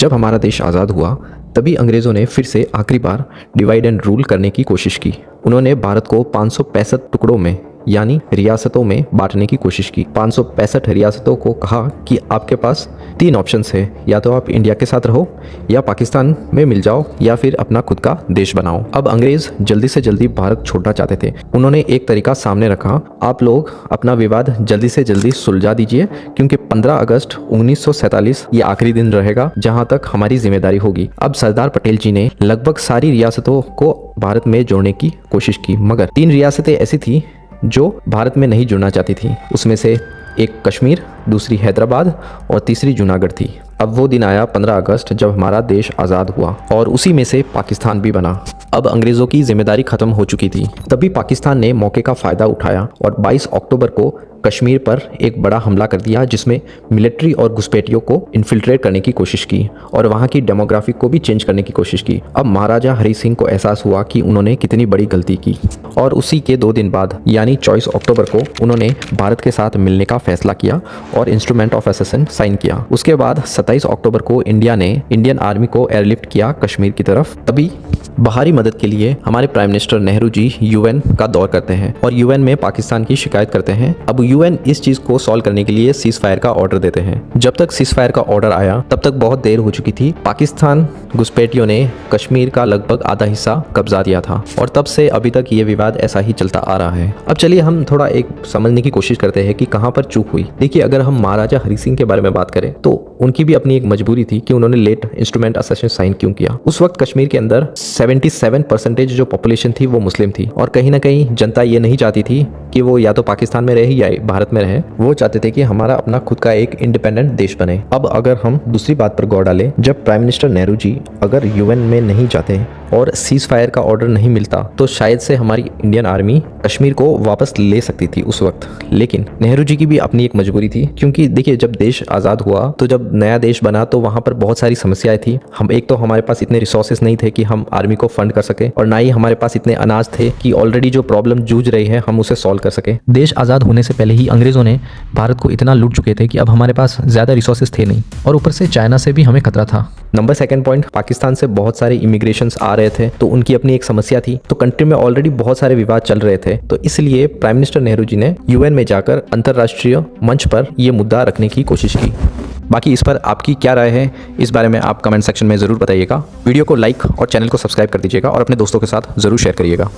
जब हमारा देश आज़ाद हुआ तभी अंग्रेज़ों ने फिर से आखिरी बार डिवाइड एंड रूल करने की कोशिश की। उन्होंने भारत को 565 टुकड़ों में यानी रियासतों में बांटने की कोशिश की। 565 रियासतों को कहा कि आपके पास 3 ऑप्शंस है, या तो आप इंडिया के साथ रहो, या पाकिस्तान में मिल जाओ, या फिर अपना खुद का देश बनाओ। अब अंग्रेज जल्दी से जल्दी भारत छोड़ना चाहते थे। उन्होंने एक तरीका सामने रखा, आप लोग अपना विवाद जल्दी से जल्दी सुलझा दीजिए, क्योंकि 15 अगस्त 1947 ये आखिरी दिन रहेगा जहां तक हमारी जिम्मेदारी होगी। अब सरदार पटेल जी ने लगभग सारी रियासतों को भारत में जोड़ने की कोशिश की, मगर 3 रियासतें ऐसी थी जो भारत में नहीं जुड़ना चाहती थी। उसमें से एक कश्मीर, दूसरी हैदराबाद और तीसरी जूनागढ़ थी। अब वो दिन आया 15 अगस्त जब हमारा देश आज़ाद हुआ और उसी में से पाकिस्तान भी बना। अब अंग्रेज़ों की जिम्मेदारी खत्म हो चुकी थी। तभी पाकिस्तान ने मौके का फ़ायदा उठाया और 22 अक्टूबर को कश्मीर पर एक बड़ा हमला कर दिया, जिसमें मिलिट्री और घुसपैठियों को इन्फिल्ट्रेट करने की कोशिश की और वहाँ की डेमोग्राफिक को भी चेंज करने की कोशिश की। अब महाराजा हरि सिंह को एहसास हुआ कि उन्होंने कितनी बड़ी गलती की और उसी के 2 दिन बाद यानी 24 अक्टूबर को उन्होंने भारत के साथ मिलने का फैसला किया और इंस्ट्रूमेंट ऑफ एसेशन साइन किया। उसके बाद 27 अक्टूबर को इंडिया ने इंडियन आर्मी को एयरलिफ्ट किया कश्मीर की तरफ। तभी बाहरी मदद के लिए हमारे prime minister Nehru ji UN का दौर करते हैं और यूएन में पाकिस्तान की शिकायत करते हैं। अब यूएन इस चीज को सॉल्व करने के लिए सीज फायर का ऑर्डर देते हैं। जब तक सीज फायर का ऑर्डर आया तब तक बहुत देर हो चुकी थी। पाकिस्तान घुसपैठियों ने कश्मीर का लगभग आधा हिस्सा कब्जा दिया था और तब से अभी तक ये विवाद ऐसा ही चलता आ रहा है। अब चलिए हम थोड़ा एक समझने की कोशिश करते हैं कि कहां पर चूक हुई। देखिए, अगर हम महाराजा हरि सिंह के बारे में बात करें तो उनकी भी अपनी एक मजबूरी थी कि उन्होंने लेट इंस्ट्रूमेंट एसेशन साइन क्यों किया। उस वक्त कश्मीर के अंदर 77% जो पॉपुलेशन थी वो मुस्लिम थी और कहीं ना कहीं जनता ये नहीं चाहती थी कि वो या तो पाकिस्तान में रहे या भारत में रहे। वो चाहते थे कि हमारा अपना खुद का एक इंडिपेंडेंट देश बने। अब अगर हम दूसरी बात पर गौर डालें, जब प्राइम मिनिस्टर नेहरू जी अगर यूएन में नहीं जाते और सीज फायर का ऑर्डर नहीं मिलता तो शायद से हमारी इंडियन आर्मी कश्मीर को वापस ले सकती थी उस वक्त। लेकिन नेहरू जी की भी अपनी एक मजबूरी थी, क्योंकि देखिए, जब देश आज़ाद हुआ तो जब नया देश बना तो वहाँ पर बहुत सारी समस्याएं थी। हम एक तो हमारे पास इतने रिसोर्सेज नहीं थे कि हम आर्मी को फंड कर सके, और ना ही हमारे पास इतने अनाज थे कि ऑलरेडी जो प्रॉब्लम जूझ रही है हम उसे सॉल्व कर सके। देश आज़ाद होने से पहले ही अंग्रेज़ों ने भारत को इतना लूट चुके थे कि अब हमारे पास ज़्यादा रिसोर्सेज थे नहीं, और ऊपर से चाइना से भी हमें खतरा था। नंबर 2 पॉइंट, पाकिस्तान से बहुत सारे इमिग्रेशंस आ रहे थे तो उनकी अपनी एक समस्या थी। तो कंट्री में ऑलरेडी बहुत सारे विवाद चल रहे थे, तो इसलिए प्राइम मिनिस्टर नेहरू जी ने यूएन में जाकर अंतर्राष्ट्रीय मंच पर यह मुद्दा रखने की कोशिश की। बाकी इस पर आपकी क्या राय है, इस बारे में आप कमेंट सेक्शन में ज़रूर बताइएगा। वीडियो को लाइक और चैनल को सब्सक्राइब कर दीजिएगा और अपने दोस्तों के साथ ज़रूर शेयर करिएगा।